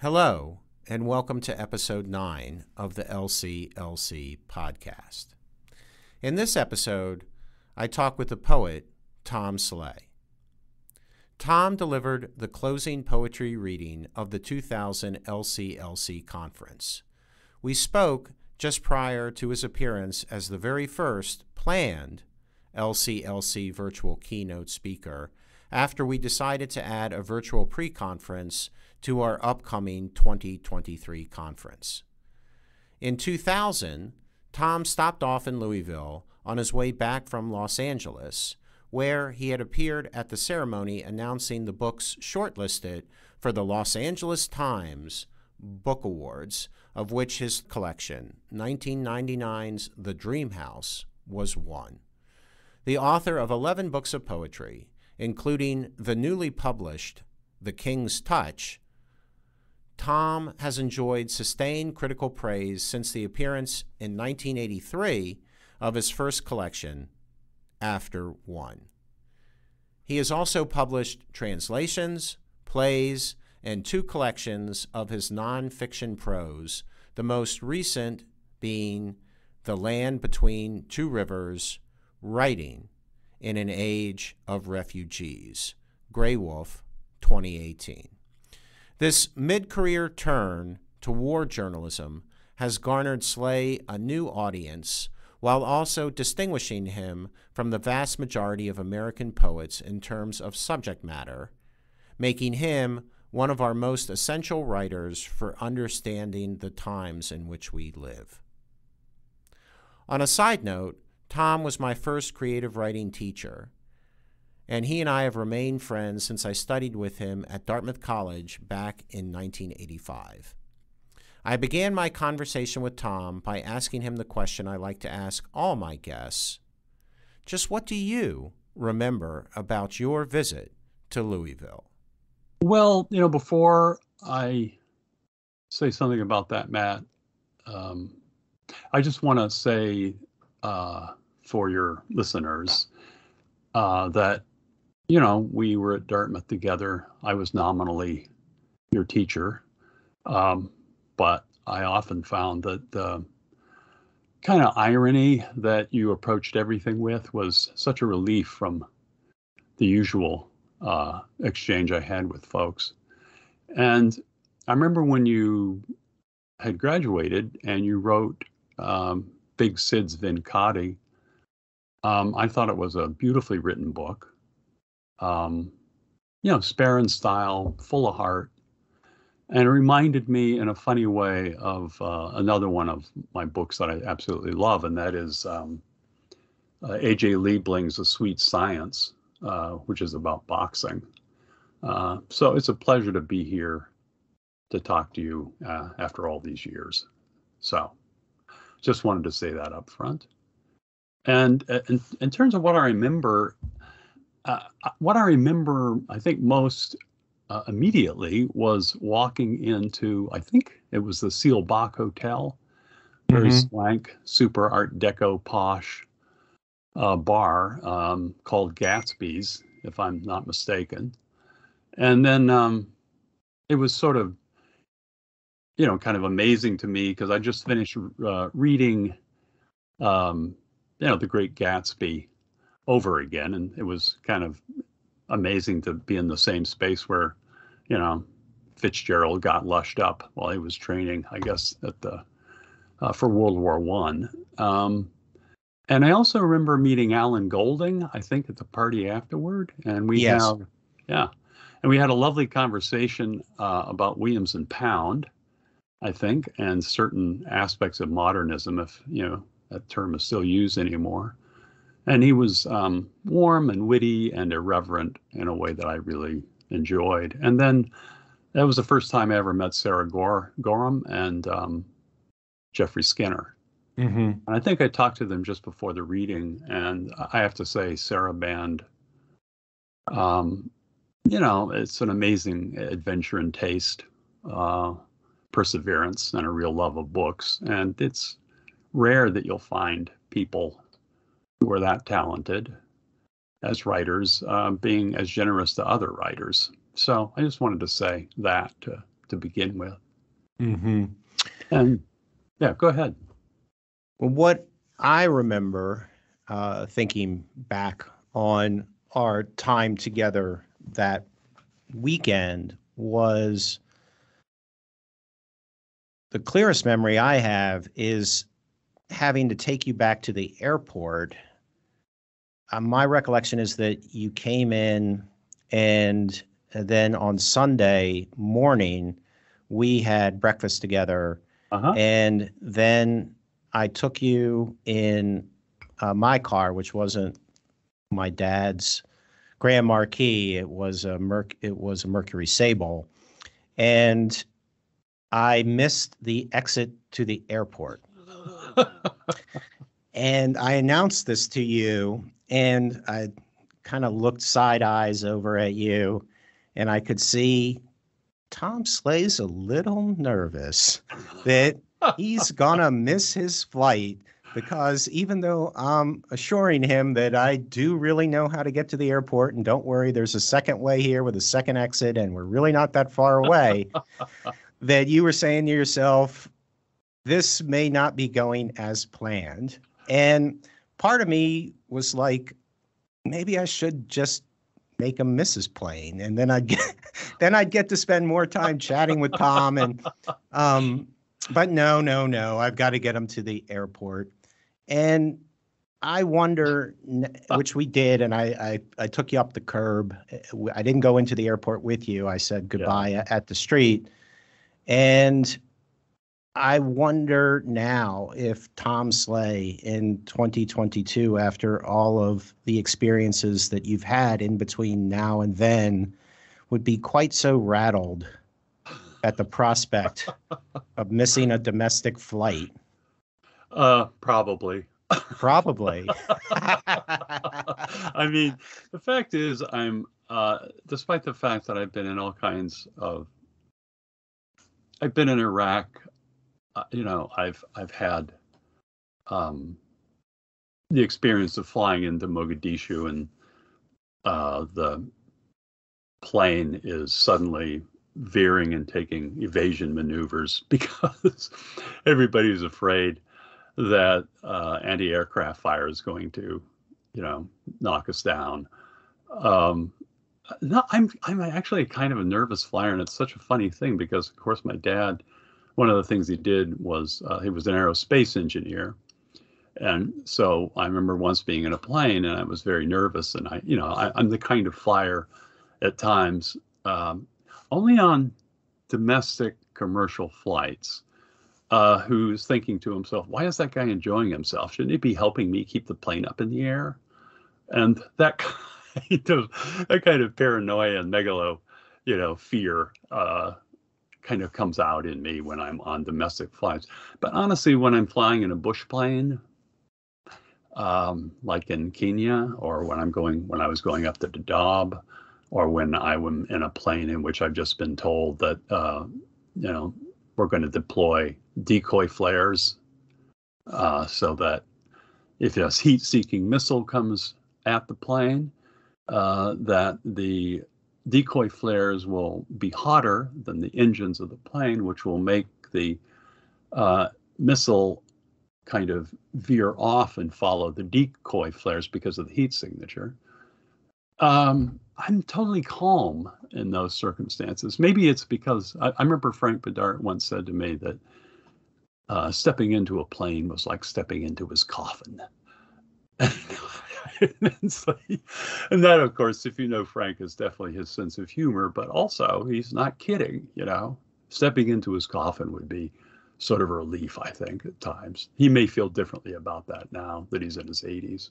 Hello, and welcome to episode 9 of the LCLC podcast. In this episode, I talk with the poet Tom Sleigh. Tom delivered the closing poetry reading of the 2000 LCLC conference. We spoke just prior to his appearance as the very first planned LCLC virtual keynote speaker after we decided to add a virtual pre-conference to our upcoming 2023 conference. In 2000, Tom stopped off in Louisville on his way back from Los Angeles, where he had appeared at the ceremony announcing the books shortlisted for the Los Angeles Times Book Awards, of which his collection, 1999's The Dream House, was one. The author of 11 books of poetry, including the newly published The King's Touch, Tom has enjoyed sustained critical praise since the appearance in 1983 of his first collection, After One. He has also published translations, plays, and 2 collections of his nonfiction prose, the most recent being The Land Between Two Rivers, Writing in an Age of Refugees, Grey Wolf, 2018. This mid-career turn to war journalism has garnered Sleigh a new audience while also distinguishing him from the vast majority of American poets in terms of subject matter, making him one of our most essential writers for understanding the times in which we live. On a side note, Tom was my first creative writing teacher, and he and I have remained friends since I studied with him at Dartmouth College back in 1985. I began my conversation with Tom by asking him the question I like to ask all my guests. Just what do you remember about your visit to Louisville? Well, before I say something about that, Matt, I just want to say for your listeners that, we were at Dartmouth together. I was nominally your teacher, but I often found that the kind of irony that you approached everything with was such a relief from the usual exchange I had with folks. And I remember when you had graduated and you wrote Big Sid's Vincati, I thought it was a beautifully written book, spare in style, full of heart. And it reminded me in a funny way of another one of my books that I absolutely love, and that is A.J. Liebling's A Sweet Science, which is about boxing. So it's a pleasure to be here to talk to you after all these years. So just wanted to say that up front. And in terms of what I remember, I think most immediately was walking into, I think it was the Seal Bach Hotel, very swank, super Art Deco posh bar called Gatsby's, if I'm not mistaken. And then it was sort of, kind of amazing to me because I just finished reading, The Great Gatsby over again. And it was kind of amazing to be in the same space where, Fitzgerald got lushed up while he was training, I guess, at for World War I. And I also remember meeting Alan Golding, I think, at the party afterward. And we had a lovely conversation about Williams and Pound, I think, and certain aspects of modernism, if, that term is still used anymore. And he was warm and witty and irreverent in a way that I really enjoyed. And then that was the first time I ever met Sarah Gorham and Jeffrey Skinner. And I think I talked to them just before the reading, and I have to say, Sarah Band, it's an amazing adventure in taste, perseverance, and a real love of books. And it's rare that you'll find people who are that talented as writers, being as generous to other writers. So I just wanted to say that to to begin with. Mm-hmm. And yeah, go ahead. Well, what I remember thinking back on our time together that weekend was the clearest memory I have is having to take you back to the airport. My recollection is that you came in, and then on Sunday morning, we had breakfast together. And then I took you in my car, which wasn't my dad's Grand Marquis. It was a Mercury Sable. And I missed the exit to the airport. And I announced this to you, and I kind of looked side eyes over at you, and I could see Tom Sleigh's a little nervous that he's gonna miss his flight, because even though I'm assuring him that I do really know how to get to the airport, and don't worry, there's a second way here with a second exit, and we're really not that far away, that you were saying to yourself, this may not be going as planned. And part of me was like, maybe I should just make him miss his plane, and then I'd get to spend more time chatting with Tom. And but no, I've got to get him to the airport. And I wonder, which we did, and I took you up the curb. I didn't go into the airport with you. I said goodbye at the street. And I wonder now if Tom Sleigh in 2022, after all of the experiences that you've had in between now and then, would be quite so rattled at the prospect of missing a domestic flight. Probably. Probably. I mean, the fact is, I'm, despite the fact that I've been in all kinds of, I've been in Iraq. I've had the experience of flying into Mogadishu, and the plane is suddenly veering and taking evasion maneuvers because everybody's afraid that anti-aircraft fire is going to, knock us down. No, I'm actually kind of a nervous flyer, and it's such a funny thing because, of course, my dad, one of the things he did was he was an aerospace engineer. And so I remember once being in a plane, and I was very nervous. And I'm the kind of flyer at times, only on domestic commercial flights, who's thinking to himself, why is that guy enjoying himself? Shouldn't he be helping me keep the plane up in the air? And that kind of paranoia and megalo, fear, kind of comes out in me when I'm on domestic flights. But honestly, when I'm flying in a bush plane, like in Kenya, or when I was going up to Dadaab, or when I am in a plane in which I've just been told that, we're going to deploy decoy flares, so that if a heat-seeking missile comes at the plane, that the decoy flares will be hotter than the engines of the plane, which will make the missile kind of veer off and follow the decoy flares because of the heat signature. I'm totally calm in those circumstances. Maybe it's because I remember Frank Bidart once said to me that stepping into a plane was like stepping into his coffin. And that, of course, if you know Frank, is definitely his sense of humor, but also he's not kidding. Stepping into his coffin would be sort of a relief, I think, at times. He may feel differently about that now that he's in his 80s.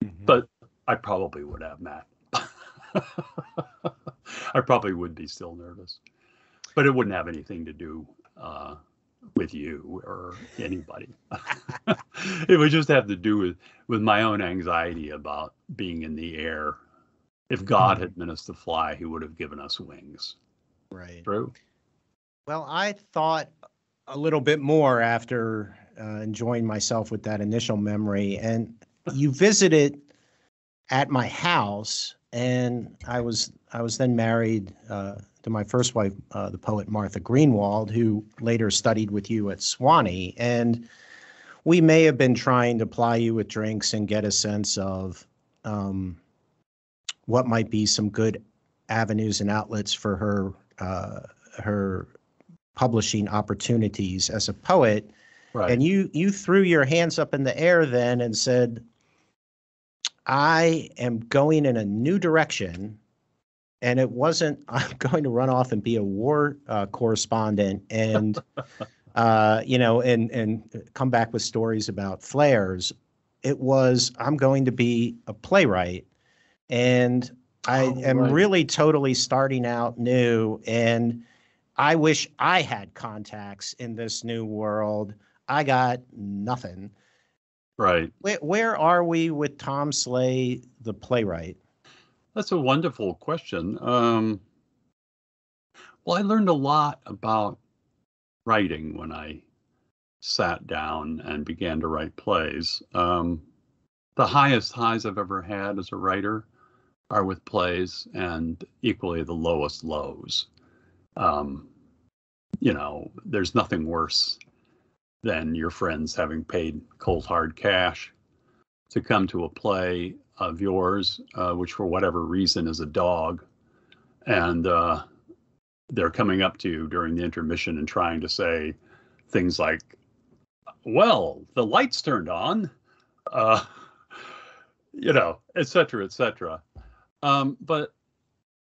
Mm-hmm. But I probably would have, Matt. I probably would be still nervous, but it wouldn't have anything to do with you or anybody. It would just have to do with my own anxiety about being in the air. If God had meant us to fly, he would have given us wings. Right. True. Well, I thought a little bit more after enjoying myself with that initial memory. And you visited at my house and I was then married to my first wife, the poet Martha Greenwald, who later studied with you at Swanee. And we may have been trying to ply you with drinks and get a sense of what might be some good avenues and outlets for her publishing opportunities as a poet. Right. And you threw your hands up in the air then and said, I am going in a new direction. And it wasn't, I'm going to run off and be a war correspondent and, and come back with stories about flares. It was, I'm going to be a playwright. And I am really totally starting out new. And I wish I had contacts in this new world. I got nothing. Right. Where are we with Tom Sleigh, the playwright? That's a wonderful question. Well, I learned a lot about writing when I sat down and began to write plays. The highest highs I've ever had as a writer are with plays, and equally the lowest lows. There's nothing worse than your friends having paid cold hard cash to come to a play of yours, which for whatever reason is a dog, and they're coming up to you during the intermission and trying to say things like, well, the lights turned on, et cetera, et cetera. But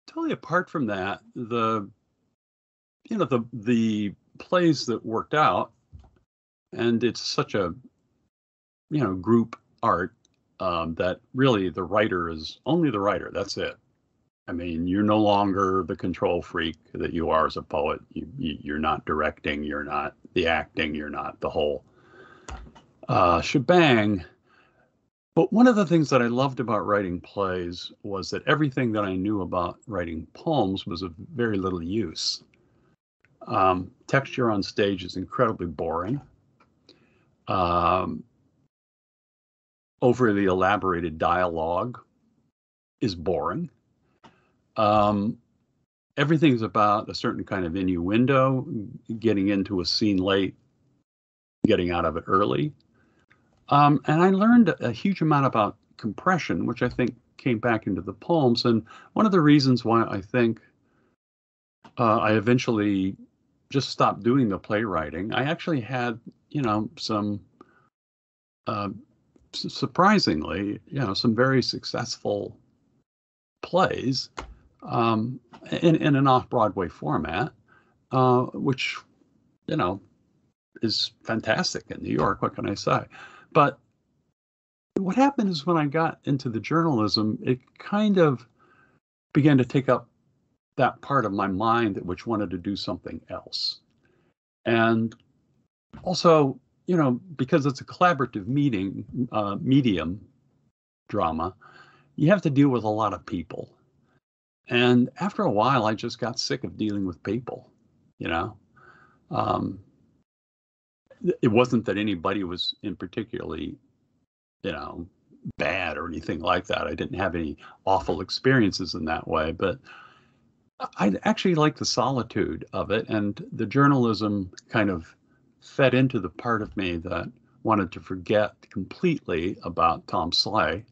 totally apart from that, the plays that worked out, and it's such a, group art, that really the writer is only the writer. That's it. I mean, you're no longer the control freak that you are as a poet. You're not directing. You're not the acting. You're not the whole shebang. But one of the things that I loved about writing plays was that everything that I knew about writing poems was of very little use. Texture on stage is incredibly boring. Overly elaborated dialogue is boring. Everything's about a certain kind of innuendo, getting into a scene late, getting out of it early. And I learned a huge amount about compression, which I think came back into the poems. And one of the reasons why I think I eventually just stopped doing the playwriting, I actually had, some surprisingly, some very successful plays in an off-Broadway format, which, is fantastic in New York. What can I say? But what happened is when I got into the journalism, it kind of began to take up that part of my mind which wanted to do something else. And also, because it's a collaborative medium drama, you have to deal with a lot of people. And after a while, I just got sick of dealing with people, It wasn't that anybody was in particularly, bad or anything like that. I didn't have any awful experiences in that way, but I actually liked the solitude of it. And the journalism kind of fed into the part of me that wanted to forget completely about Tom Sleigh.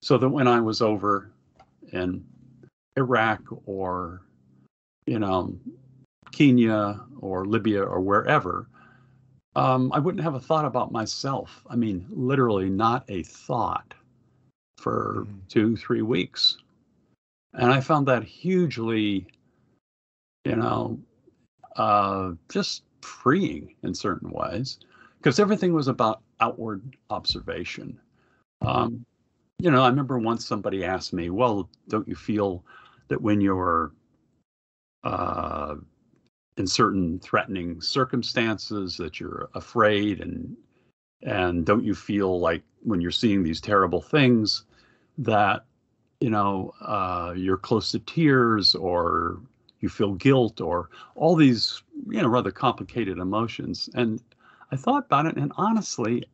So that when I was over in Iraq or, Kenya or Libya or wherever, I wouldn't have a thought about myself. I mean, literally not a thought for 2-3 weeks. And I found that hugely, just freeing in certain ways, because everything was about outward observation. I remember once somebody asked me, well, don't you feel that when you're in certain threatening circumstances that you're afraid, and don't you feel like when you're seeing these terrible things that you're close to tears, or you feel guilt, or all these rather complicated emotions? And I thought about it, and honestly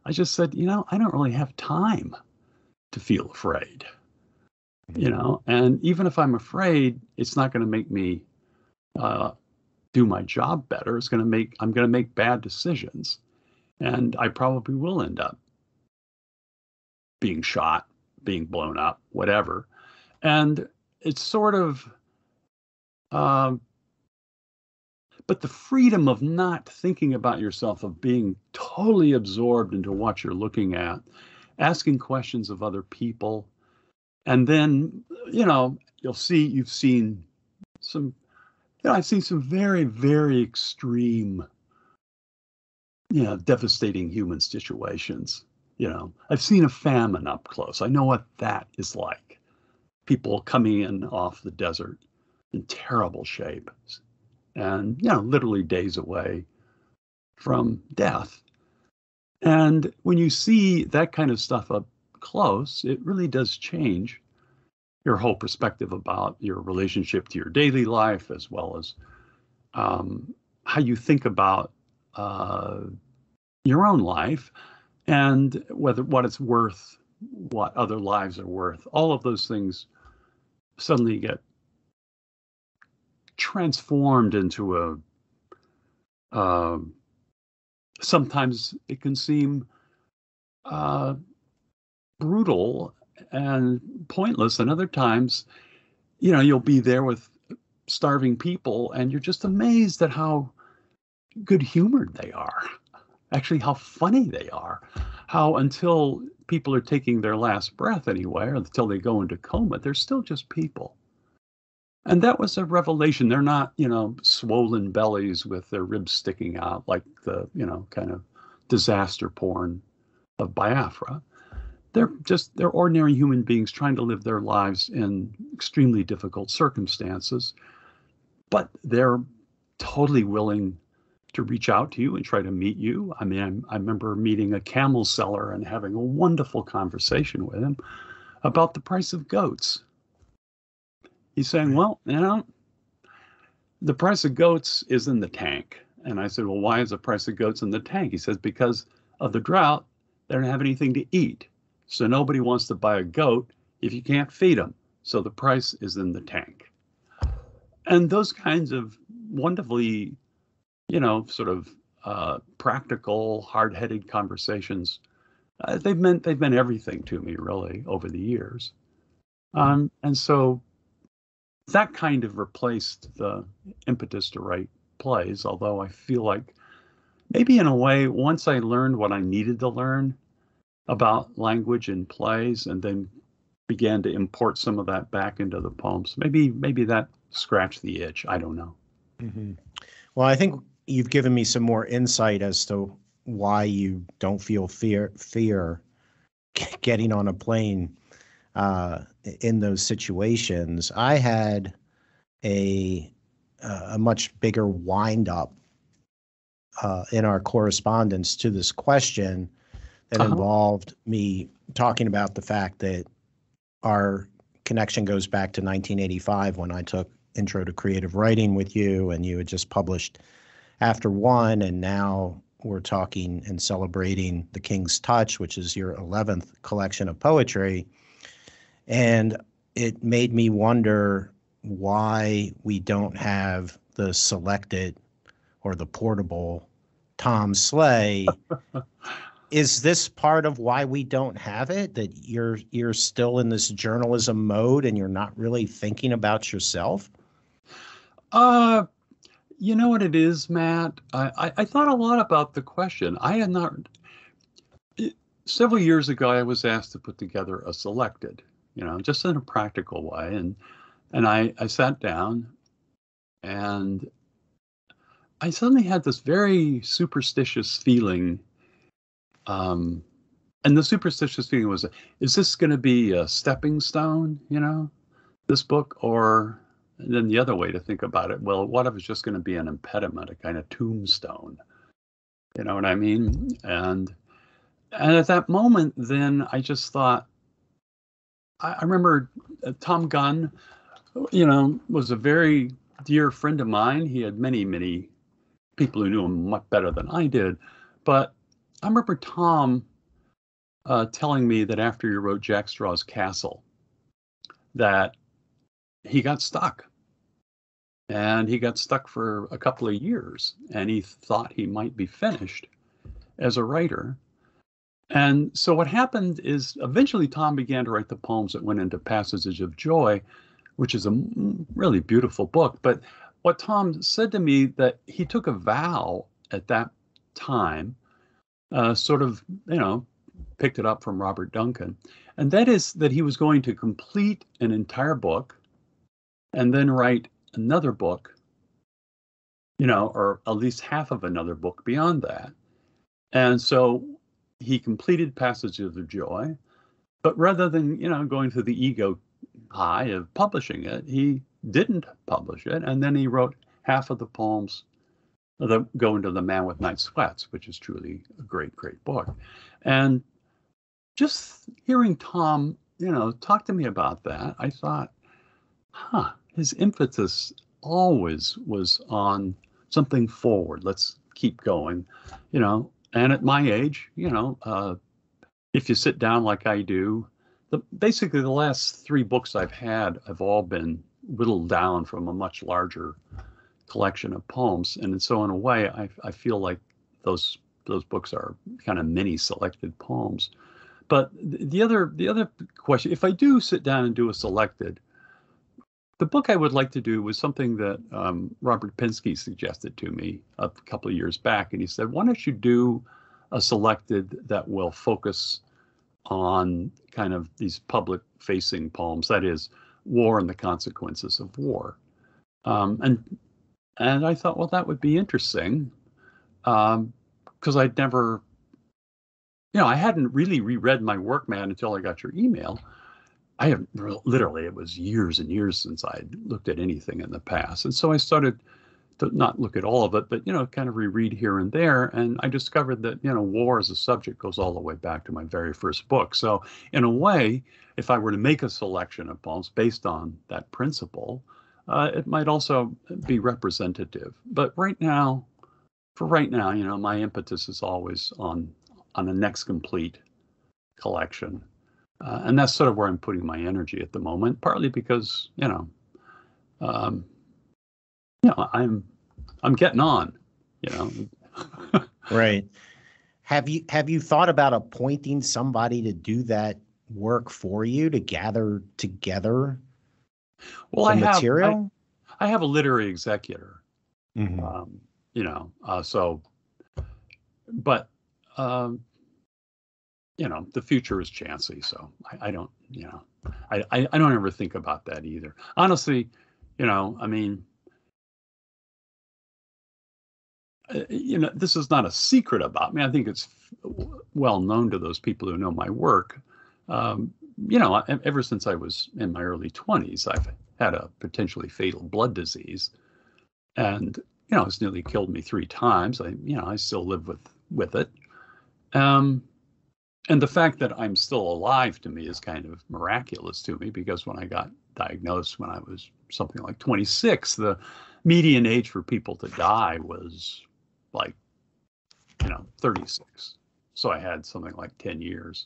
I just said, I don't really have time to feel afraid. you know, and even if I'm afraid, it's not going to make me do my job better. I'm going to make bad decisions, and I probably will end up being shot, being blown up, whatever. And it's sort of, but the freedom of not thinking about yourself, of being totally absorbed into what you're looking at, asking questions of other people. And then, you've seen some, I've seen some very, very extreme, devastating human situations. I've seen a famine up close. I know what that is like. People coming in off the desert in terrible shape and, literally days away from death. And when you see that kind of stuff up close, it really does change your whole perspective about your relationship to your daily life, as well as how you think about your own life and what it's worth, what other lives are worth. All of those things suddenly get transformed into sometimes it can seem brutal and pointless, and other times, you'll be there with starving people and you're just amazed at how good-humored they are, actually how funny they are, how until people are taking their last breath anyway, or until they go into coma, they're still just people. And that was a revelation. They're not, swollen bellies with their ribs sticking out like the, kind of disaster porn of Biafra. They're ordinary human beings trying to live their lives in extremely difficult circumstances, but they're totally willing to reach out to you and try to meet you. I mean, I remember meeting a camel seller and having a wonderful conversation with him about the price of goats. He's saying, well, the price of goats is in the tank. And I said, well, why is the price of goats in the tank? He says, because of the drought, they don't have anything to eat. So nobody wants to buy a goat if you can't feed them. So the price is in the tank. And those kinds of wonderfully, sort of practical, hard-headed conversations, they've meant everything to me, really, over the years. And so that kind of replaced the impetus to write plays, although I feel like maybe in a way, once I learned what I needed to learn about language in plays and then began to import some of that back into the poems, maybe that scratched the itch. I don't know. Mm-hmm. Well, I think you've given me some more insight as to why you don't feel fear getting on a plane in those situations. I had a much bigger wind up in our correspondence to this question that involved me talking about the fact that our connection goes back to 1985 when I took Intro to Creative Writing with you, and you had just published After One, and now we're talking and celebrating The King's Touch, which is your 11th collection of poetry. And it made me wonder why we don't have the selected or the portable Tom Sleigh. Is this part of why we don't have it, that you're still in this journalism mode and you're not really thinking about yourself? You know what it is, Matt? I thought a lot about the question. Several years ago, I was asked to put together a selected, just in a practical way. And I sat down and I suddenly had this very superstitious feeling. And the superstitious feeling was, is this going to be a stepping stone, this book? Or and then the other way to think about it, well, what if it's just going to be an impediment, a kind of tombstone? You know what I mean? And at that moment, then I just thought, I remember Tom Gunn, was a very dear friend of mine. He had many, many people who knew him much better than I did. But I remember Tom telling me that after you wrote Jack Straw's Castle, that he got stuck. And he got stuck for a couple of years, and he thought he might be finished as a writer. And so what happened is eventually Thom began to write the poems that went into Passages of Joy, which is a really beautiful book. But what Thom said to me, that he took a vow at that time, sort of, picked it up from Robert Duncan. And that is that he was going to complete an entire book and then write another book, or at least half of another book beyond that. And so he completed Passages of Joy, but rather than, going through the ego high of publishing it, he didn't publish it. And then he wrote half of the poems that go into The Man with Night Sweats, which is truly a great, great book. And just hearing Thom, talk to me about that, I thought, his impetus always was on something forward. Let's keep going, and at my age, if you sit down like I do, basically the last 3 books I've had have all been whittled down from a much larger collection of poems. And so in a way, I feel like those books are kind of mini selected poems. But the other question, if I do sit down and do a selected, the book I would like to do was something that Robert Pinsky suggested to me a couple of years back. And he said, why don't you do a selected that will focus on kind of these public facing poems, that is, war and the consequences of war. And I thought, well, that would be interesting, because I'd never, I hadn't really reread my work, man, until I got your email. I have literally, it was years and years since I'd looked at anything in the past. And so I started to not look at all of it, but, kind of reread here and there. And I discovered that, war as a subject goes all the way back to my very first book. So in a way, if I were to make a selection of poems based on that principle, it might also be representative. But for right now, my impetus is always on the next complete collection. And that's sort of where I'm putting my energy at the moment, partly because, I'm getting on, Right. Have you thought about appointing somebody to do that work for you, to gather together the material? I have a literary executor, Mm-hmm. The future is chancy, so I don't, I don't ever think about that either. Honestly, this is not a secret about me. I think it's well known to those people who know my work. Ever since I was in my early 20s, I've had a potentially fatal blood disease, and it's nearly killed me 3 times. I still live with it. And the fact that I'm still alive to me is kind of miraculous to me, because when I got diagnosed when I was something like 26, the median age for people to die was like, 36. So I had something like 10 years.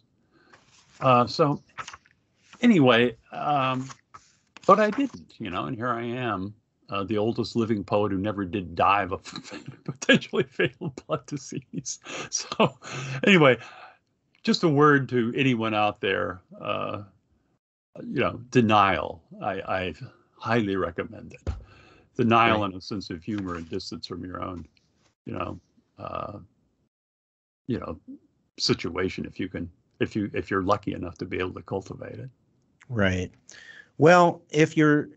So anyway, but I didn't, and here I am, the oldest living poet who never did die of a potentially fatal blood disease. So anyway, just a word to anyone out there, denial. I highly recommend it. Denial, right, and a sense of humor and distance from your own, situation, if you're lucky enough to be able to cultivate it. Right. Well, if your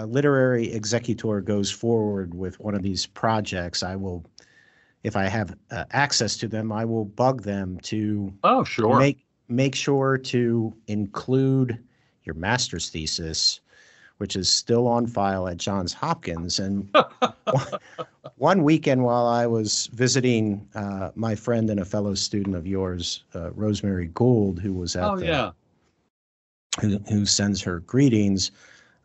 literary executor goes forward with one of these projects, I will, if I have access to them, I will bug them to make sure to include your master's thesis, which is still on file at Johns Hopkins. And one weekend while I was visiting my friend and a fellow student of yours, Rosemary Gould, who was at who sends her greetings,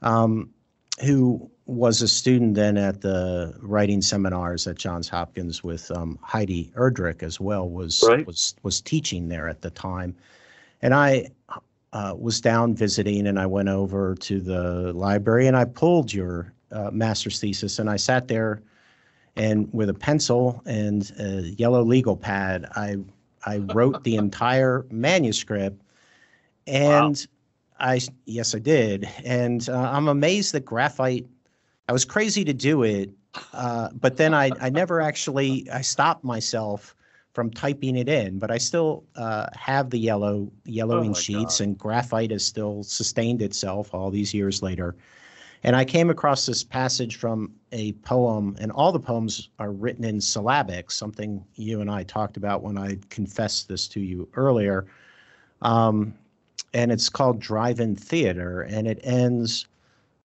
who was a student then at the writing seminars at Johns Hopkins with Heidi Erdrich as well, was teaching there at the time. And I was down visiting, and I went over to the library and I pulled your master's thesis, and I sat there and with a pencil and a yellow legal pad, I wrote the entire manuscript. Wow. And yes, I did. And I'm amazed that graphite, I was crazy to do it. But then I never actually, I stopped myself from typing it in, but I still have the Oh yellowing my sheets, God. and graphite has still sustained itself all these years later. And I came across this passage from a poem, and all the poems are written in syllabic, something you and I talked about when I confessed this to you earlier. Um, and it's called Drive-In Theater, and it ends,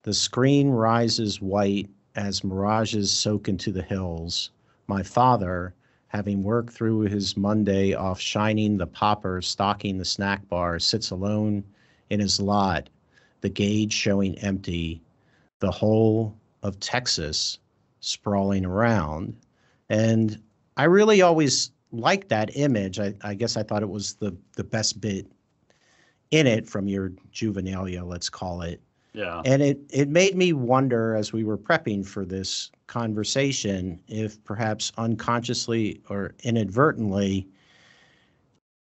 "The screen rises white as mirages soak into the hills. My father, having worked through his Monday off shining the popper, stocking the snack bar, sits alone in his lot, the gauge showing empty, the whole of Texas sprawling around." And I really always liked that image. I guess I thought it was the best bit in it from your juvenilia, let's call it. Yeah. And it made me wonder, as we were prepping for this conversation, if perhaps unconsciously or inadvertently,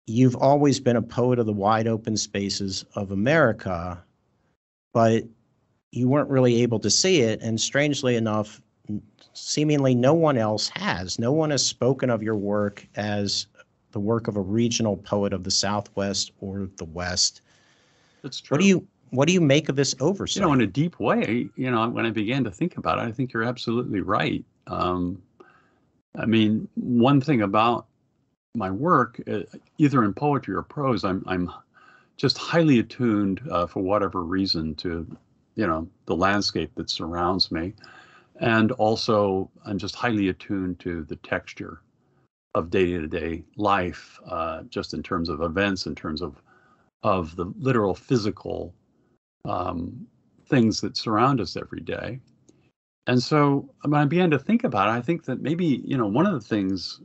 you've always been a poet of the wide open spaces of America, but you weren't really able to see it. And strangely enough, seemingly no one else has. No one has spoken of your work as the work of a regional poet of the Southwest or the West. It's What do true. you make of this You know, oversight? in a deep way, when I began to think about it, I think you're absolutely right. I mean, one thing about my work, either in poetry or prose, I'm just highly attuned for whatever reason to, the landscape that surrounds me. And also, I'm just highly attuned to the texture of day-to-day life, just in terms of events, in terms of the literal physical things that surround us every day. And so when I began to think about it, I think that maybe, one of the things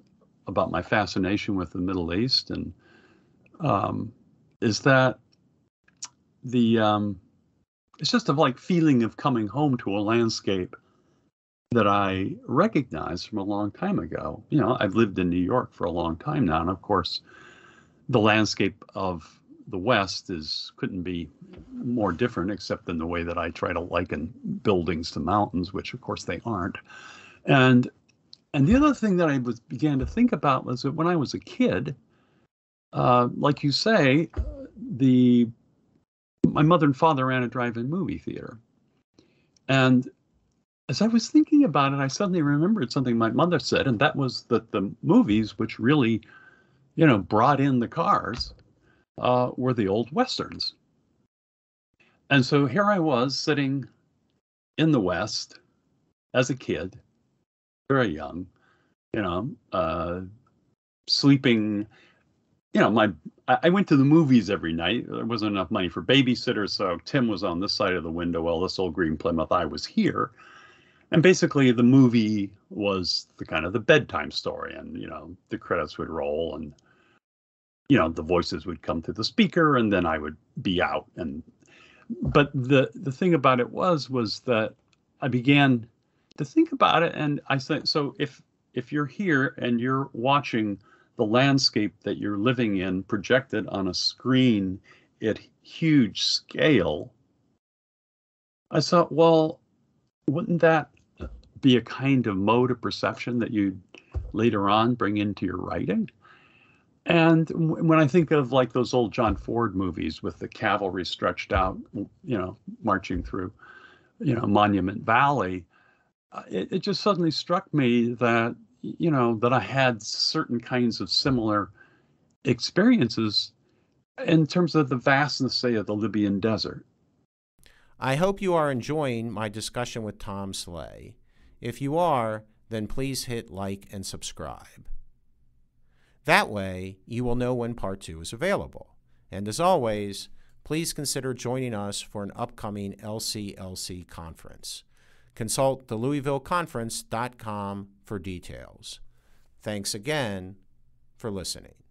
about my fascination with the Middle East and is that the it's just a like feeling of coming home to a landscape that I recognize from a long time ago. I've lived in New York for a long time now, and of course, the landscape of the West couldn't be more different, except in the way that I try to liken buildings to mountains, which of course they aren't. And the other thing that I began to think about was that when I was a kid, like you say, my mother and father ran a drive-in movie theater, and as I was thinking about it, I suddenly remembered something my mother said, and that was that the movies which really, brought in the cars were the old Westerns. And so here I was sitting in the West as a kid, very young, sleeping. I went to the movies every night. There wasn't enough money for babysitters, so Tim was on this side of the window while this old green Plymouth I was here. And basically, the movie was the kind of the bedtime story, and the credits would roll, and the voices would come through the speaker, and then I would be out. But the thing about it was that I began to think about it, and I said, so if you're here and you're watching the landscape that you're living in projected on a screen at huge scale, I thought, well, wouldn't that be a kind of mode of perception that you later on bring into your writing? And when I think of like those old John Ford movies with the cavalry stretched out, marching through, Monument Valley, it just suddenly struck me that, that I had certain kinds of similar experiences in terms of the vastness, say, of the Libyan desert. I hope you are enjoying my discussion with Tom Sleigh. If you are, then please hit like and subscribe. That way, you will know when part 2 is available. And as always, please consider joining us for an upcoming LCLC conference. Consult thelouisvilleconference.com for details. Thanks again for listening.